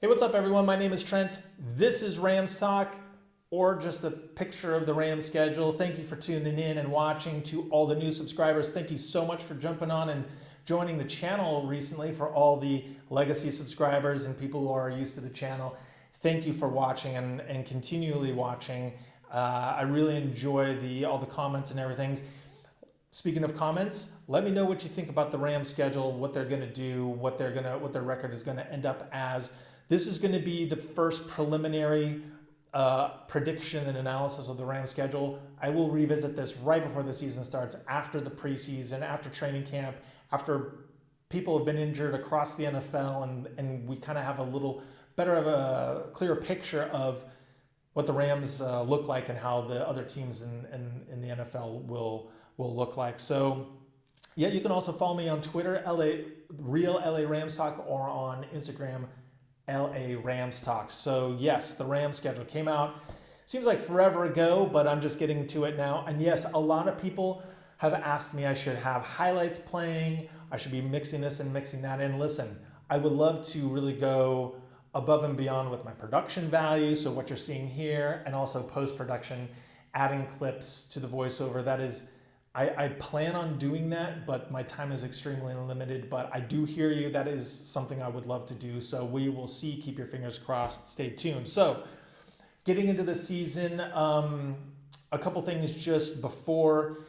Hey, what's up, everyone? My name is Trent. This is Rams Talk, or just a picture of the Rams schedule. Thank you for tuning in and watching. To all the new subscribers, thank you so much for jumping on and joining the channel recently. For all the legacy subscribers and people who are used to the channel, thank you for watching and continually watching. I really enjoy all the comments and everything. Speaking of comments, let me know what you think about the Rams schedule, what they're going to do, what their record is going to end up as. This is going to be the first preliminary prediction and analysis of the Rams schedule. I will revisit this right before the season starts, after the preseason, after training camp, after people have been injured across the NFL, and we kind of have a little better of a clearer picture of what the Rams look like and how the other teams in the NFL will look like. So yeah, you can also follow me on Twitter, Real LA Rams Talk, or on Instagram, LA Rams Talk. So yes, the Rams schedule came out. Seems like forever ago, but I'm just getting to it now. And yes, a lot of people have asked me I should have highlights playing. I should be mixing this and mixing that in. Listen, I would love to really go above and beyond with my production value. So what you're seeing here, and also post-production, adding clips to the voiceover. That is, I plan on doing that, but my time is extremely limited. But I do hear you. That is something I would love to do. So we will see. Keep your fingers crossed. Stay tuned. So getting into the season, a couple things just before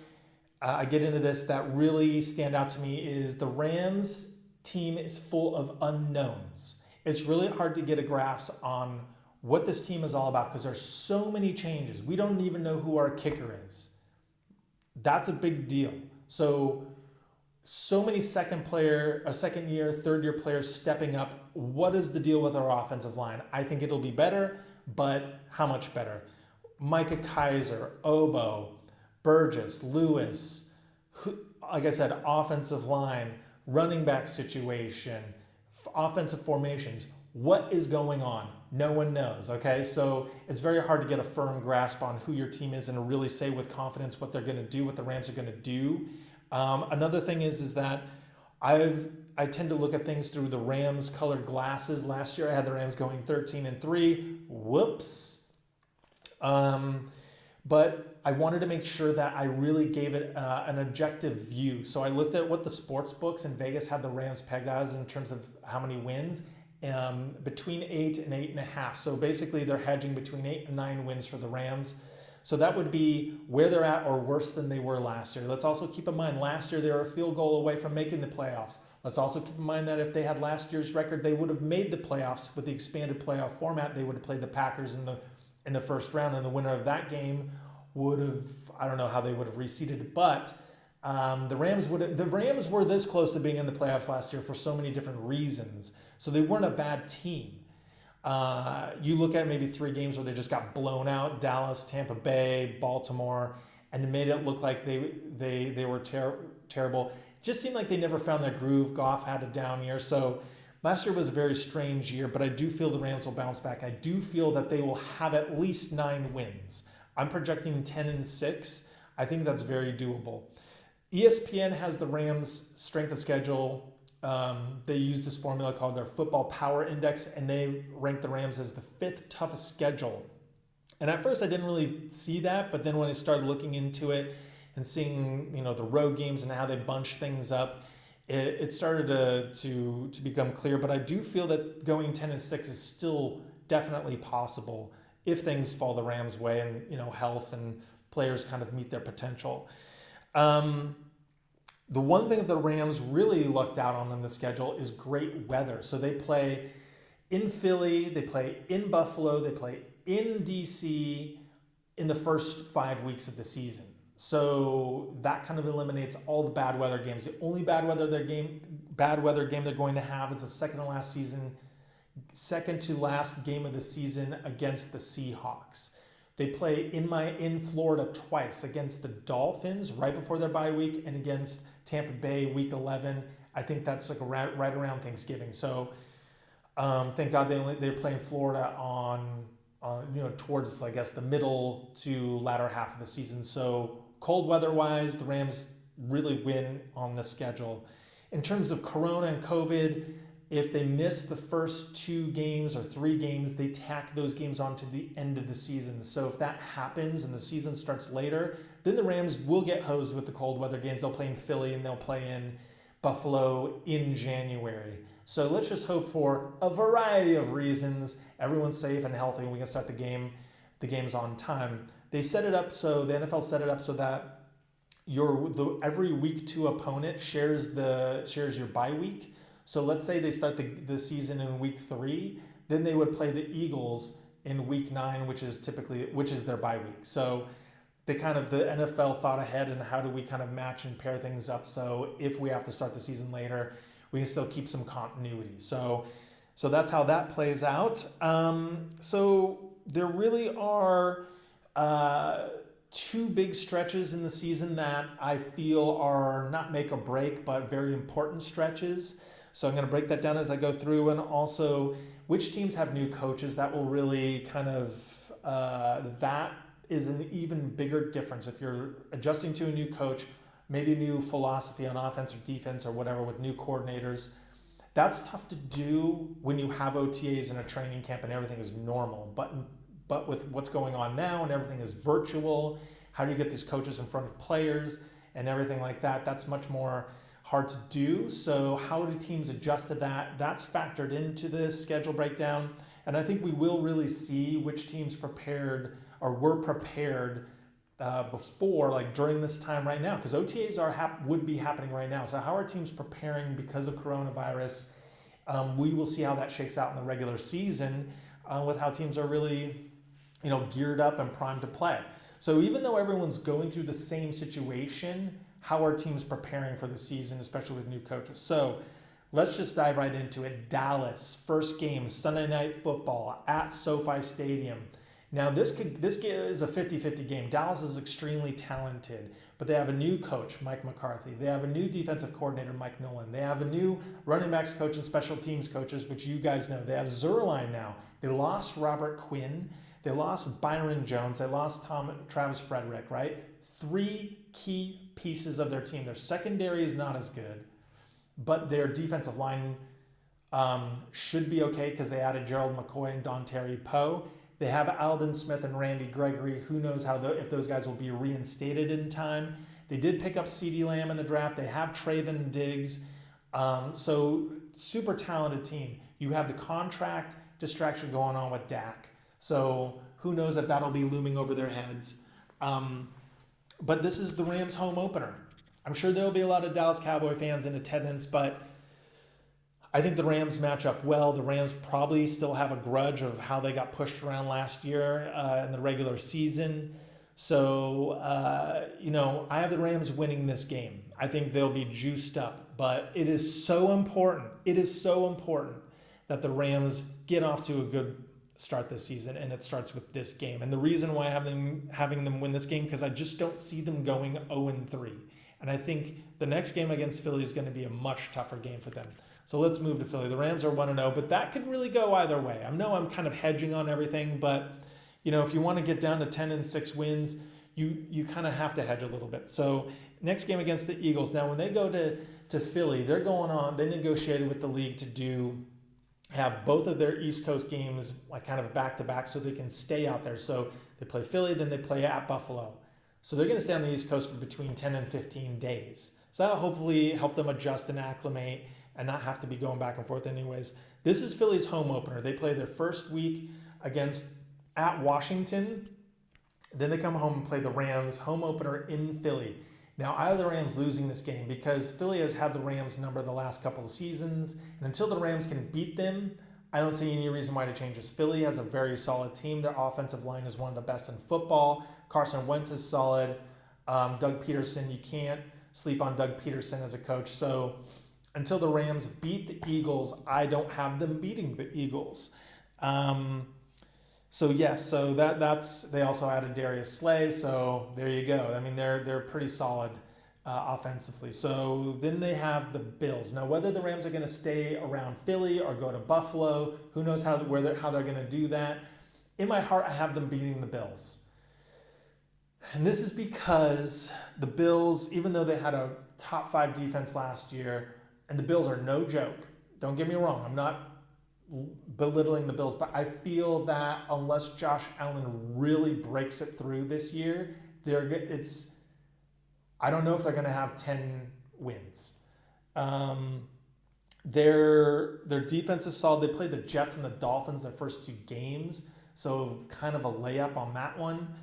I get into this that really stand out to me is the Rams team is full of unknowns. It's really hard to get a grasp on what this team is all about because there's so many changes. We don't even know who our kicker is. That's a big deal. So many second year, third year players stepping up. What is the deal with our offensive line? I think it'll be better, but how much better? Micah Kaiser, Obo, Burgess, Lewis, like I said, offensive line, running back situation, offensive formations. What is going on? No one knows, okay? So it's very hard to get a firm grasp on who your team is and really say with confidence what they're going to do, what the Rams are going to do. Another thing is that I tend to look at things through the Rams colored glasses. Last year I had the Rams going 13-3. Whoops. But I wanted to make sure that I really gave it an objective view. So I looked at what the sports books in Vegas had the Rams pegged as in terms of how many wins. Between 8 and 8.5. So basically they're hedging between 8 and 9 wins for the Rams. So that would be where they're at or worse than they were last year. Let's also keep in mind last year they were a field goal away from making the playoffs. Let's also keep in mind that if they had last year's record, they would have made the playoffs with the expanded playoff format. They would have played the Packers in the first round, and the winner of that game would have, I don't know how they would have reseeded, but the Rams were this close to being in the playoffs last year for so many different reasons. So they weren't a bad team. You look at maybe 3 games where they just got blown out: Dallas, Tampa Bay, Baltimore, and it made it look like they were terrible. It just seemed like they never found their groove. Goff had a down year. So last year was a very strange year, but I do feel the Rams will bounce back. I do feel that they will have at least 9 wins. I'm projecting 10-6. I think that's very doable. ESPN has the Rams' strength of schedule. They use this formula called their Football Power Index, and they rank the Rams as the 5th toughest schedule. And at first I didn't really see that, but then when I started looking into it and seeing the road games and how they bunch things up, it started to become clear. But I do feel that going 10-6 is still definitely possible if things fall the Rams' way and health and players kind of meet their potential. The one thing that the Rams really lucked out on in the schedule is great weather. So they play in Philly, they play in Buffalo, they play in DC in the first 5 weeks of the season. So that kind of eliminates all the bad weather games. The only bad weather game they're going to have is the second to last game of the season against the Seahawks. They play in Florida twice, against the Dolphins right before their bye week and against Tampa Bay week 11. I think that's like right around Thanksgiving. So thank God they're playing Florida on towards, I guess, the middle to latter half of the season. So cold weather wise, the Rams really win on the schedule. In terms of Corona and COVID, if they miss the first 2 games or 3 games, they tack those games on to the end of the season. So if that happens and the season starts later, then the Rams will get hosed with the cold weather games. They'll play in Philly and they'll play in Buffalo in January. So let's just hope for a variety of reasons everyone's safe and healthy and we can start the games on time. They set it up so the NFL set it up so that every week 2 opponent shares your bye week. So let's say they start the season in week 3, then they would play the Eagles in week 9, which is their bye week. So the NFL thought ahead and how do we kind of match and pair things up so if we have to start the season later, we can still keep some continuity. So that's how that plays out. So there really are 2 big stretches in the season that I feel are not make or break, but very important stretches. So I'm going to break that down as I go through, and also which teams have new coaches. That will really kind of, that is an even bigger difference. If you're adjusting to a new coach, maybe a new philosophy on offense or defense or whatever with new coordinators, that's tough to do when you have OTAs in a training camp and everything is normal. But with what's going on now and everything is virtual, how do you get these coaches in front of players and everything like that? That's much more hard to do. So how do teams adjust to that? That's factored into the schedule breakdown. And I think we will really see which teams prepared or were prepared before, like during this time right now, because OTAs would be happening right now. So how are teams preparing because of coronavirus? We will see how that shakes out in the regular season with how teams are really, geared up and primed to play. So even though everyone's going through the same situation, how are teams preparing for the season, especially with new coaches? So let's just dive right into it. Dallas, first game, Sunday Night Football at SoFi Stadium. Now this is a 50-50 game. Dallas is extremely talented, but they have a new coach, Mike McCarthy. They have a new defensive coordinator, Mike Nolan. They have a new running backs coach and special teams coaches, which you guys know. They have Zerline now. They lost Robert Quinn. They lost Byron Jones. They lost Travis Frederick, right? 3 key pieces of their team. Their secondary is not as good, but their defensive line should be okay because they added Gerald McCoy and Don Terry Poe. They have Aldon Smith and Randy Gregory. Who knows if those guys will be reinstated in time. They did pick up CeeDee Lamb in the draft. They have Trayvon Diggs. So super talented team. You have the contract distraction going on with Dak. So who knows if that'll be looming over their heads. But this is the Rams home opener. I'm sure there'll be a lot of Dallas Cowboy fans in attendance, but I think the Rams match up well. The Rams probably still have a grudge of how they got pushed around last year in the regular season. So, I have the Rams winning this game. I think they'll be juiced up, but it is so important. It is so important that the Rams get off to a good start this season, and it starts with this game. And the reason why I have them having them win this game, because I just don't see them going 0-3. And I think the next game against Philly is going to be a much tougher game for them. So let's move to Philly. The Rams are 1-0, but that could really go either way. I know I'm kind of hedging on everything, but if you want to get down to 10-6 wins, you kind of have to hedge a little bit. So next game against the Eagles. Now when they go to Philly, they negotiated with the league to have both of their East Coast games like kind of back-to-back so they can stay out there. So they play Philly, then they play at Buffalo. So they're going to stay on the East Coast for between 10 and 15 days. So that'll hopefully help them adjust and acclimate and not have to be going back and forth anyways. This is Philly's home opener. They play their first week at Washington. Then they come home and play the Rams home opener in Philly. Now, I have the Rams losing this game because Philly has had the Rams number the last couple of seasons. And until the Rams can beat them, I don't see any reason why to change this. Philly has a very solid team. Their offensive line is one of the best in football. Carson Wentz is solid. Doug Peterson, you can't sleep on Doug Peterson as a coach. So until the Rams beat the Eagles, I don't have them beating the Eagles. That's they also added Darius Slay, so there you go. I mean, they're pretty solid offensively. So then they have the Bills. Now, whether the Rams are going to stay around Philly or go to Buffalo, who knows how they're going to do that. In my heart, I have them beating the Bills. And this is because the Bills, even though they had a top 5 defense last year, and the Bills are no joke. Don't get me wrong. I'm not belittling the Bills, but I feel that unless Josh Allen really breaks it through this year, I don't know if they're going to have 10 wins. Their defense is solid. They played the Jets and the Dolphins their first 2 games, so kind of a layup on that one.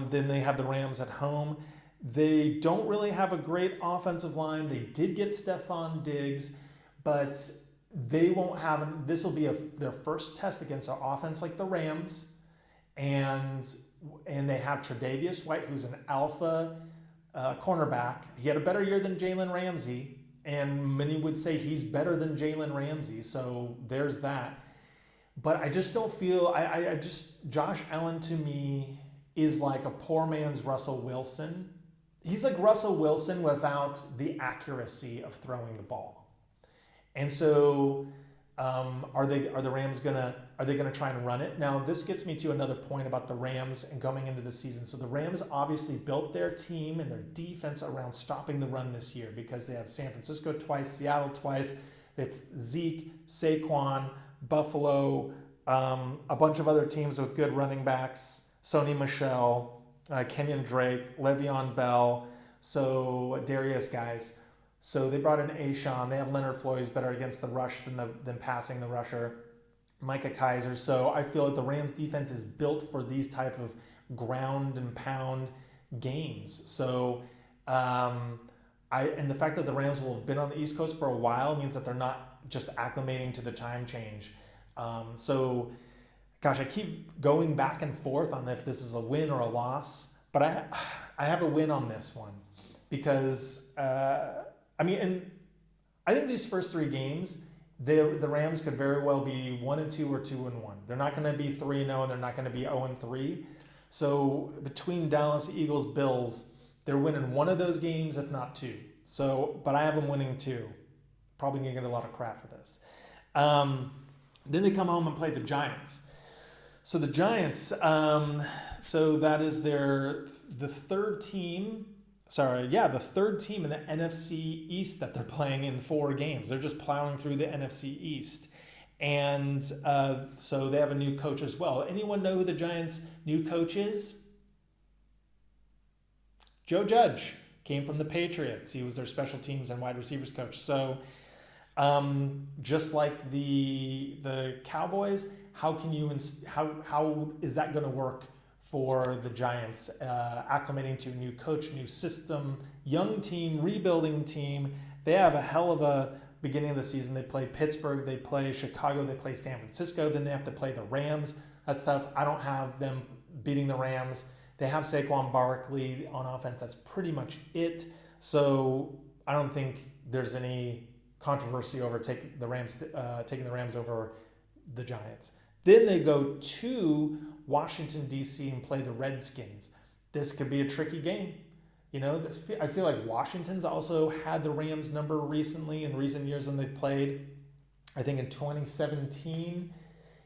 Then they have the Rams at home. They don't really have a great offensive line. They did get Stephon Diggs, but they won't have. This will be their first test against an offense like the Rams, and they have Tre'Davious White, who's an alpha cornerback. He had a better year than Jalen Ramsey, and many would say he's better than Jalen Ramsey. So there's that. But I just don't feel. Josh Allen to me is like a poor man's Russell Wilson. He's like Russell Wilson without the accuracy of throwing the ball. And so, are the Rams gonna try and run it? Now, this gets me to another point about the Rams and coming into the season. So the Rams obviously built their team and their defense around stopping the run this year because they have San Francisco twice, Seattle twice. They have Zeke, Saquon, Buffalo, a bunch of other teams with good running backs. Sony Michel, Kenyon Drake, Le'Veon Bell, so Darius guys. So they brought in Ashawn. They have Leonard Floyd, who's better against the rush than passing the rusher. Micah Kaiser. So I feel like the Rams defense is built for these type of ground and pound games. So and the fact that the Rams will have been on the East Coast for a while means that they're not just acclimating to the time change. Gosh, I keep going back and forth on if this is a win or a loss, but I have a win on this one because and I think these first 3 games, the Rams could very well be 1-2 or 2-1. They're not going to be 3-0 and they're not going to be 0-3. So between Dallas, Eagles, Bills, they're winning one of those games, if not 2. So, but I have them winning 2. Probably going to get a lot of crap for this. Then they come home and play the Giants. So the Giants, so that is the third team in the NFC East that they're playing in 4 games. They're just plowing through the NFC East. And so they have a new coach as well. Anyone know who the Giants' new coach is? Joe Judge came from the Patriots. He was their special teams and wide receivers coach. So just like the Cowboys, how is that going to work for the Giants? Acclimating to a new coach, new system, young team, rebuilding team. They have a hell of a beginning of the season. They play Pittsburgh, they play Chicago, they play San Francisco, then they have to play the Rams. That's tough. I don't have them beating the Rams. They have Saquon Barkley on offense. That's pretty much it. So I don't think there's any controversy over taking the Rams over the Giants. Then they go to Washington, D.C. and play the Redskins. This could be a tricky game. I feel like Washington's also had the Rams number recently in recent years when they've played. I think in 2017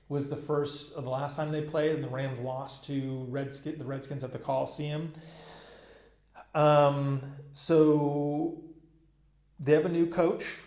was the last time they played, and the Rams lost to the Redskins at the Coliseum. So they have a new coach,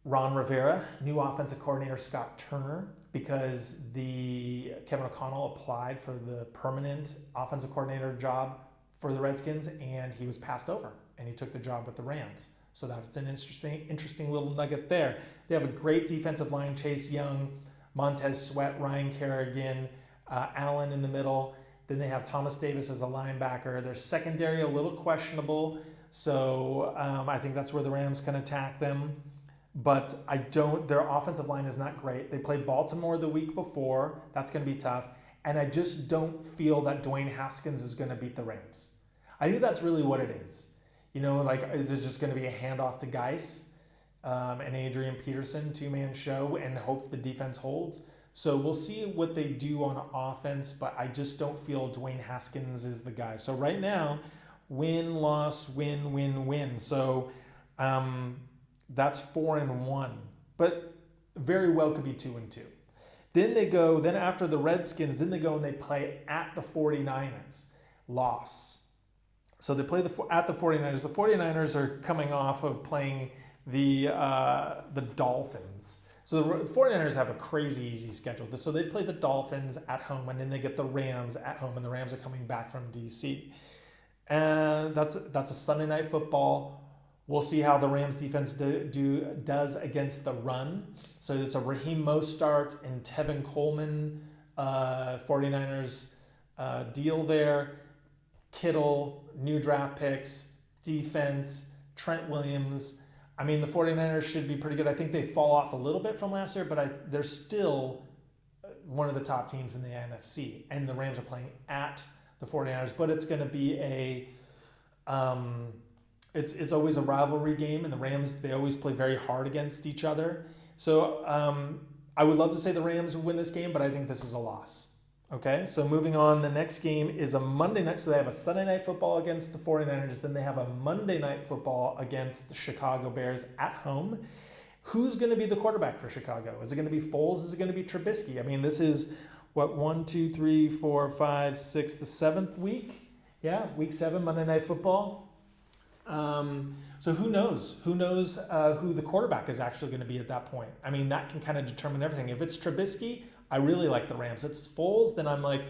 Ron Rivera, new offensive coordinator, Scott Turner, because Kevin O'Connell applied for the permanent offensive coordinator job for the Redskins, and he was passed over, and he took the job with the Rams. So that's an interesting little nugget there. They have a great defensive line: Chase Young, Montez Sweat, Ryan Kerrigan, Allen in the middle. Then they have Thomas Davis as a linebacker. Their secondary a little questionable, so I think that's where the Rams can attack them. But their offensive line is not great. They played Baltimore the week before. That's going to be tough. And I just don't feel that Dwayne Haskins is going to beat the Rams. I think that's really what it is. There's just going to be a handoff to Geis and Adrian Peterson, 2-man show, and hope the defense holds. So we'll see what they do on offense, but I just don't feel Dwayne Haskins is the guy. So right now, win, loss, win, win, win. So that's 4-1, but very well could be 2-2. Then after the Redskins, they go and they play at the 49ers. Loss. So they play at the 49ers. The 49ers are coming off of playing the Dolphins. So the 49ers have a crazy easy schedule. So they play the Dolphins at home, and then they get the Rams at home, and the Rams are coming back from D.C. And that's a Sunday night football. We'll see how the Rams defense does against the run. So it's a Raheem Mostert and Tevin Coleman 49ers deal there. Kittle, new draft picks, defense, Trent Williams. I mean, the 49ers should be pretty good. I think they fall off a little bit from last year, but they're still one of the top teams in the NFC. And the Rams are playing at the 49ers, but it's going to be it's always a rivalry game, and the Rams, they always play very hard against each other. So I would love to say the Rams would win this game, but I think this is a loss. Okay, so moving on, the next game is a Monday night. So they have a Sunday night football against the 49ers. Then they have a Monday night football against the Chicago Bears at home. Who's going to be the quarterback for Chicago? Is it going to be Foles? Is it going to be Trubisky? I mean, this is, what, 1, 2, 3, 4, 5, 6, the 7th week? Yeah, week 7, Monday night football. So who knows? Who knows who the quarterback is actually going to be at that point? I mean, that can kind of determine everything. If it's Trubisky, I really like the Rams. If it's Foles, then I'm like,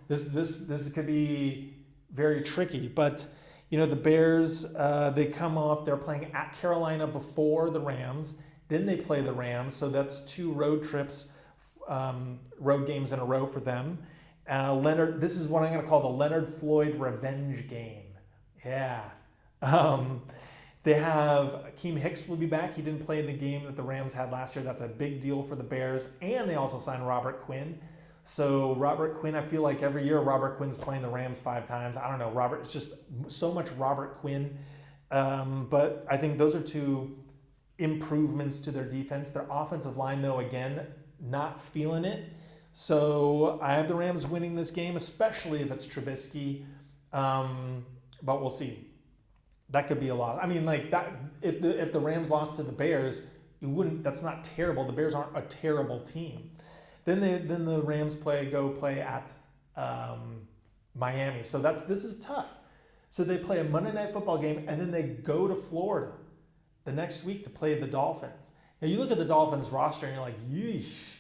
this could be very tricky. But, the Bears, they come off, they're playing at Carolina before the Rams. Then they play the Rams. So that's 2 road trips, road games in a row for them. This is what I'm going to call the Leonard Floyd revenge game. Yeah. They have Akeem Hicks will be back. He didn't play in the game that the Rams had last year. That's a big deal for the Bears. And they also signed Robert Quinn. So Robert Quinn, I feel like every year Robert Quinn's playing the Rams 5 times. I don't know, it's just so much Robert Quinn. But I think those are 2 improvements to their defense. Their offensive line, though, again, not feeling it. So I have the Rams winning this game, especially if it's Trubisky. But we'll see. That could be a loss. I mean, like that. If the Rams lost to the Bears, that's not terrible. The Bears aren't a terrible team. Then the Rams go play at Miami. So this is tough. So they play a Monday night football game, and then they go to Florida the next week to play the Dolphins. Now you look at the Dolphins roster, and you're like, yeesh,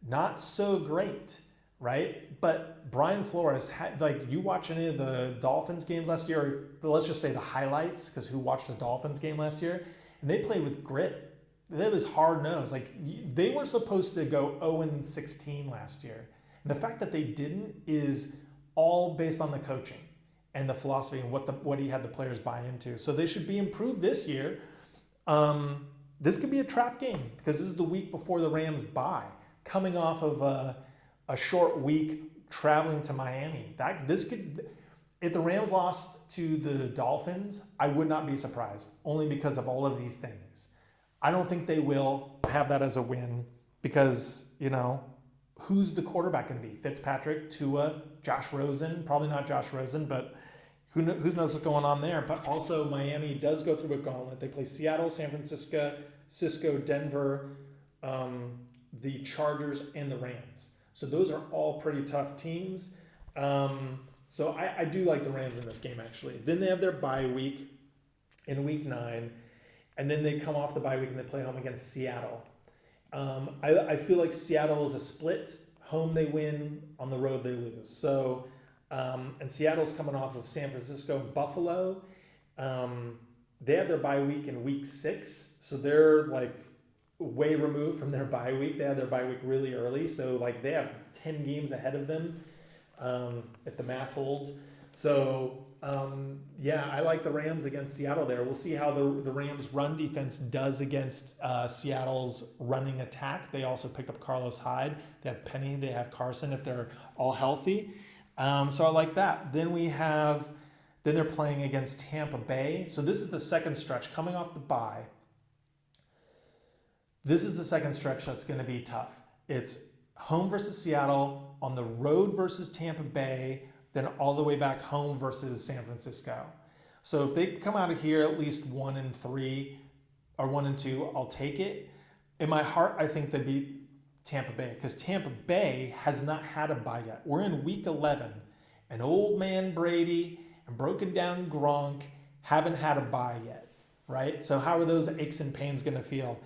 not so great, right? But Brian Flores you watch any of the Dolphins games last year, or let's just say the highlights, because who watched the Dolphins game last year? And they played with grit. It was hard-nosed. They were supposed to go 0-16 last year. And the fact that they didn't is all based on the coaching and the philosophy and what he had the players buy into. So they should be improved this year. This could be a trap game because this is the week before the Rams bye, coming off of a short week traveling to Miami. If the Rams lost to the Dolphins, I would not be surprised, only because of all of these things. I don't think they will have that as a win because, who's the quarterback going to be? Fitzpatrick, Tua, Josh Rosen? Probably not Josh Rosen, but who knows what's going on there. But also Miami does go through a gauntlet. They play Seattle, San Francisco, Denver, the Chargers, and the Rams. So those are all pretty tough teams. So I do like the Rams in this game, actually. Then they have their bye week in week 9. And then they come off the bye week and they play home against Seattle. I feel like Seattle is a split. Home they win, on the road they lose. So, and Seattle's coming off of San Francisco and Buffalo. They have their bye week in week 6. So they're way removed from their bye week. They had their bye week really early. So they have 10 games ahead of them, if the math holds. So, I like the Rams against Seattle there. We'll see how the Rams' run defense does against Seattle's running attack. They also picked up Carlos Hyde. They have Penny. They have Carson if they're all healthy. So I like that. Then they're playing against Tampa Bay. So this is the second stretch coming off the bye. This is the second stretch that's going to be tough. It's home versus Seattle, on the road versus Tampa Bay, then all the way back home versus San Francisco. So if they come out of here at least 1-3 or 1-2, I'll take it. In my heart, I think they beat Tampa Bay because Tampa Bay has not had a bye yet. We're in week 11, and old man Brady and broken down Gronk haven't had a bye yet, right? So how are those aches and pains going to feel?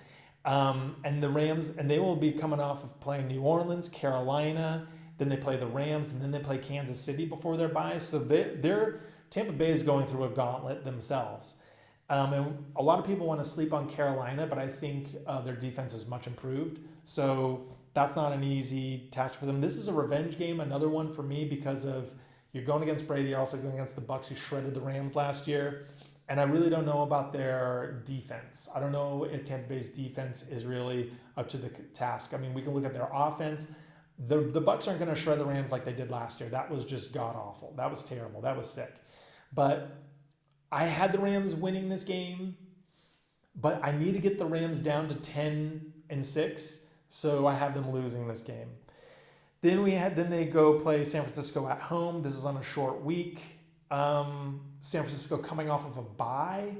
And the Rams, and they will be coming off of playing New Orleans, Carolina, then they play the Rams, and then they play Kansas City before their bye. So they're Tampa Bay is going through a gauntlet themselves. And a lot of people want to sleep on Carolina, but I think their defense is much improved. So that's not an easy task for them. This is a revenge game, another one for me, because of you're going against Brady, you're also going against the Bucs, who shredded the Rams last year. And I really don't know about their defense. I don't know if Tampa Bay's defense is really up to the task. I mean, we can look at their offense. The Bucs aren't going to shred the Rams like they did last year. That was just god-awful. That was terrible. That was sick. But I had the Rams winning this game, but I need to get the Rams down to 10-6, so I have them losing this game. Then they go play San Francisco at home. This is on a short week. San Francisco coming off of a bye.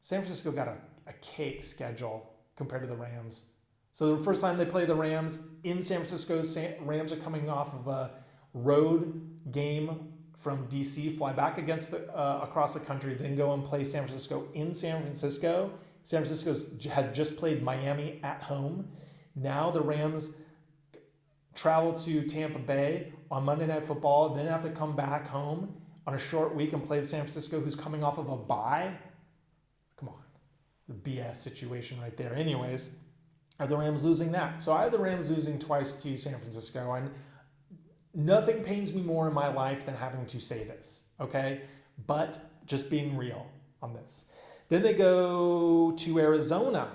San Francisco got a cake schedule compared to the Rams. So the first time they play the Rams in San Francisco, Rams are coming off of a road game from DC, fly back across the country, then go and play San Francisco in San Francisco. San Francisco had just played Miami at home. Now the Rams travel to Tampa Bay on Monday Night Football, then have to come back home on a short week and play San Francisco, who's coming off of a bye. Come on. The BS situation right there. Anyways, are the Rams losing that? So I have the Rams losing twice to San Francisco, and nothing pains me more in my life than having to say this, okay? But just being real on this. Then they go to Arizona.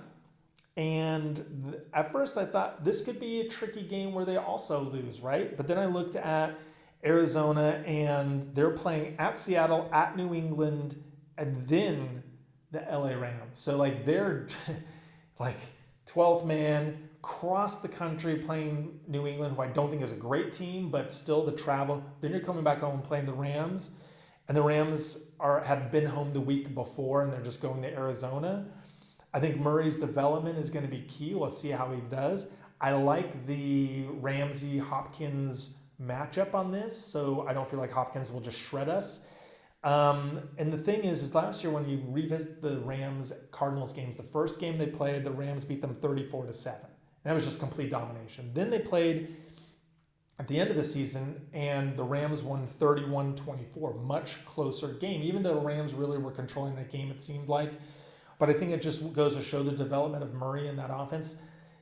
And at first I thought this could be a tricky game where they also lose, right? But then I looked at Arizona, and they're playing at Seattle, at New England, and then the LA Rams. So like they're like 12th man, across the country playing New England, who I don't think is a great team, but still the travel. Then you're coming back home playing the Rams, and the Rams have been home the week before, and they're just going to Arizona. I think Murray's development is going to be key. We'll see how he does. I like the Ramsey-Hopkins matchup on this, so I don't feel like Hopkins will just shred us. And the thing is last year when you revisit the Rams-Cardinals games, the first game they played, the Rams beat them 34-7. That was just complete domination. Then they played at the end of the season, and the Rams won 31-24. Much closer game, even though the Rams really were controlling that game, it seemed like. But I think it just goes to show the development of Murray in that offense.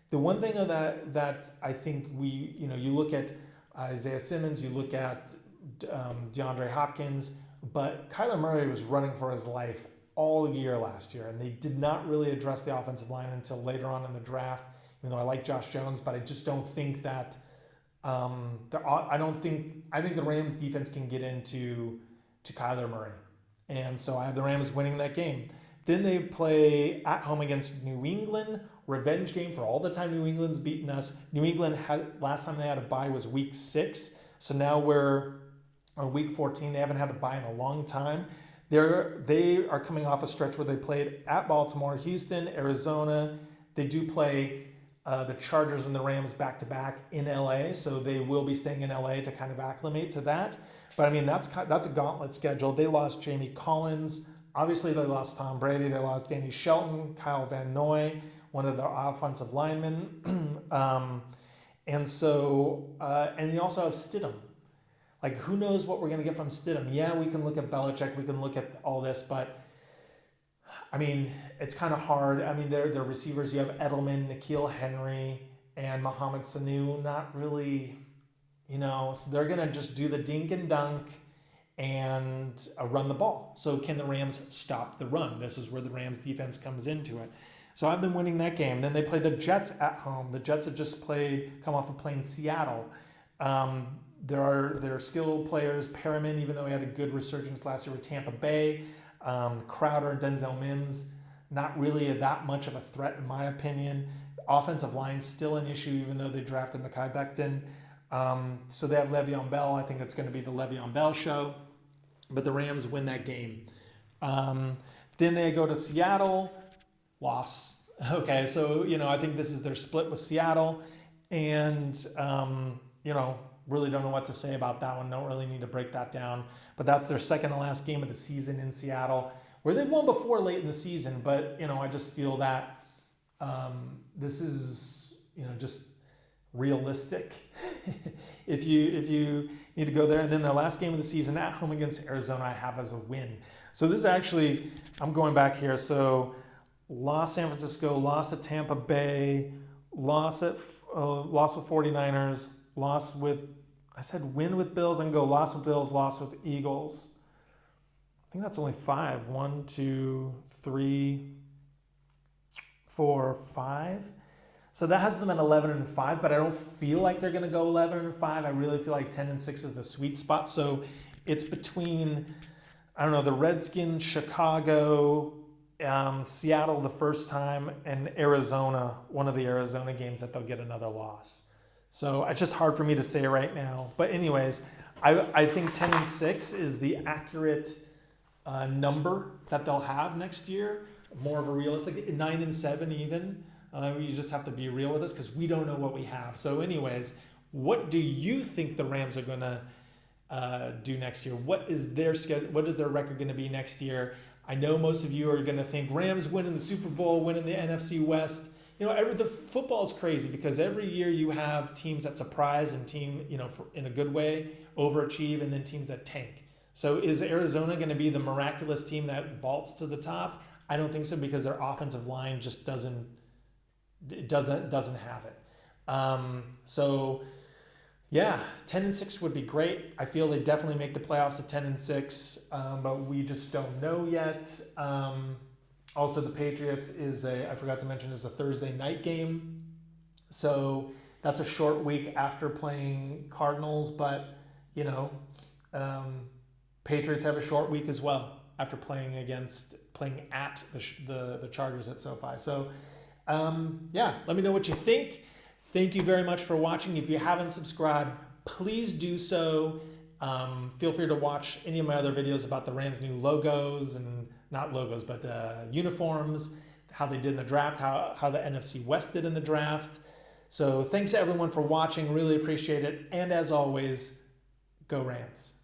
The one thing that I think you look at Isaiah Simmons, you look at DeAndre Hopkins, but Kyler Murray was running for his life all year last year, and they did not really address the offensive line until later on in the draft. Even though I like Josh Jones, but I just don't think that I think the Rams defense can get into Kyler Murray, and so I have the Rams winning that game. Then they play at home against New England, revenge game for all the time New England's beaten us. New England last time they had a bye was week 6, so now we're on week 14. They haven't had a bye in a long time. They are coming off a stretch where they played at Baltimore, Houston, Arizona. They do play the Chargers and the Rams back-to-back in LA, so they will be staying in LA to kind of acclimate to that. But I mean, that's a gauntlet schedule. They lost Jamie Collins. Obviously, they lost Tom Brady. They lost Danny Shelton, Kyle Van Noy, one of their offensive linemen. And they also have Stidham. Like, who knows what we're going to get from Stidham? Yeah, we can look at Belichick. We can look at all this, but I mean, it's kind of hard. I mean, they're receivers. You have Edelman, N'Keal Henry, and Mohamed Sanu. Not really, so they're going to just do the dink and dunk and run the ball. So can the Rams stop the run? This is where the Rams defense comes into it. So I've been winning that game. Then they play the Jets at home. The Jets have just come off of playing Seattle. There are skilled players. Perriman, even though he had a good resurgence last year with Tampa Bay. Crowder, Denzel Mims, not really that much of a threat in my opinion. Offensive line still an issue, even though they drafted Mekhi Becton. So they have Le'Veon Bell. I think it's going to be the Le'Veon Bell show. But the Rams win that game. Then they go to Seattle. Loss. Okay, so, I think this is their split with Seattle. And, really don't know what to say about that one. Don't really need to break that down. But that's their second to last game of the season in Seattle, where they've won before late in the season. But, I just feel that This is, just realistic. if you need to go there. And then their last game of the season at home against Arizona, I have as a win. So this is actually, I'm going back here. So lost San Francisco, lost at Tampa Bay, lost with 49ers, lost with, I said win with Bills. I can go lost with Bills, lost with Eagles. I think that's only 5. 1, 2, 3, 4, 5. So that has them at 11-5, but I don't feel like they're going to go 11-5. I really feel like 10-6 is the sweet spot. So it's between, I don't know, the Redskins, Chicago, Seattle the first time, and Arizona, one of the Arizona games that they'll get another loss. So it's just hard for me to say right now. But anyways, I think 10-6 is the accurate number that they'll have next year. More of a realistic 9-7 even. You just have to be real with us because we don't know what we have. So anyways, what do you think the Rams are going to do next year? What is their schedule? What is their record going to be next year? I know most of you are going to think Rams winning the Super Bowl, winning the NFC West. The football is crazy because every year you have teams that surprise and in a good way, overachieve, and then teams that tank. So is Arizona going to be the miraculous team that vaults to the top? I don't think so because their offensive line just doesn't have it. So yeah, 10-6 would be great. I feel they definitely make the playoffs at 10-6, but we just don't know yet. Also, the Patriots I forgot to mention, is a Thursday night game. So that's a short week after playing Cardinals, but Patriots have a short week as well after playing at the Chargers at SoFi. So let me know what you think. Thank you very much for watching. If you haven't subscribed, please do so. Feel free to watch any of my other videos about the Rams' new logos, and not logos, but uniforms, how they did in the draft, how the NFC West did in the draft. So thanks to everyone for watching. Really appreciate it. And as always, go Rams.